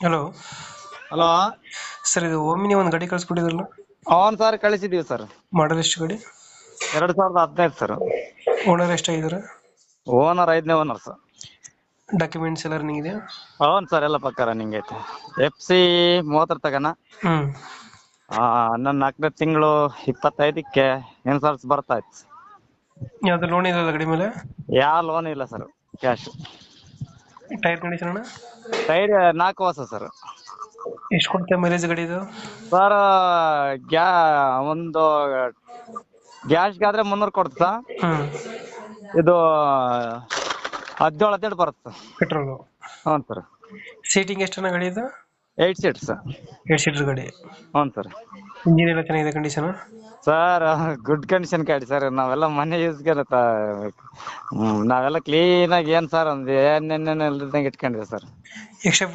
Hello hello. Sir, ಇದು Omni ಒಂದು ಗಾಡಿ ಕಳಿಸ್ಕೊಟ್ಟಿದ್ರಲ್ಲ, ಅವನ್ ಸರ್ ಕಳಿಸಿದೀವಿ ಸರ್. ಮಾಡಲ್ ಎಷ್ಟು ಗಾಡಿ? 2015 ಸರ್. ಓನರ್ ಎಷ್ಟಾಗಿದ್ದಾರೆ? ಓನರ್ 5ನೇ ಓನರ್ ಸರ್. ಡಾಕ್ಯುಮೆಂಟ್ಸ್ ಎಲ್ಲ ರನ್ನಿಂಗ್ ಇದೆಯಾ? ಅವನ್ ಸರ್ ಎಲ್ಲ ಪಕ್ಕ ರನ್ನಿಂಗ್ ಐತೆ. FC 30 ತಗನ. ಹ್ಮ್. ನನ್ನ 4ನೇ ತಿಂಗಳು 25ಕ್ಕೆ ಇನ್ಸೂರೆನ್ಸ್ ಬರ್ತಾ ಇತ್ತು. ಯಾವ್ದು ಲೋನ್ ಇದೆ ಗಾಡಿ ಮೇಲೆ? ಯಾವ ಲೋನ್ ಇಲ್ಲ ಸರ್, ಕ್ಯಾಶ್. ಟೈರ್ ಕಂಡೀಷನ್ ಅಣ್ಣ? ಟೈರ್ 4 ಹೊಸ ಸರ್. ಎಷ್ಟು ಕೊಡುತ್ತೆ ಮೈಲೇಜ್ ಗಾಡಿ ಇದು? ಸರ್ ಒಂದು ಗ್ಯಾಸ್ಗಾದ್ರೆ 300 ಕೊಡ್ತ. ಹ್ಮ್. ಇದು 17 ಬರುತ್ತೆ. ಪೆಟ್ರೋಲು? ಹ್ಞೂ ಸರ್. ಸೀಟಿಂಗ್ ಎಷ್ಟಣ್ಣ ಗಾಡಿ ಇದು? 8 ಸೀಟ್ಸ್ ಸರ್. 8 ಸೀಟರ್ ಗಾಡಿ. ಹ್ಞೂ ಸರ್. ಇಂಜಿನ್ ಎಲ್ಲ ಚೆನ್ನಾಗಿದೆ ಕಂಡೀಷನ್? ಸರ್ ಗುಡ್ ಕಂಡೀಷನ್ ಗಾಡಿ ಸರ್. ನಾವೆಲ್ಲ ಮನೆ ಯೂಸ್ಗೆ ನಾವೆಲ್ಲ ಕ್ಲೀನಾಗಿ ಏನ್ ಸರ್ ಒಂದು ಏನೇನೇನು ಇಲ್ದಂಗೆ ಇಟ್ಕೊಂಡಿವಿ ಸರ್. ಎಕ್ಸ್ಟ್ರಾ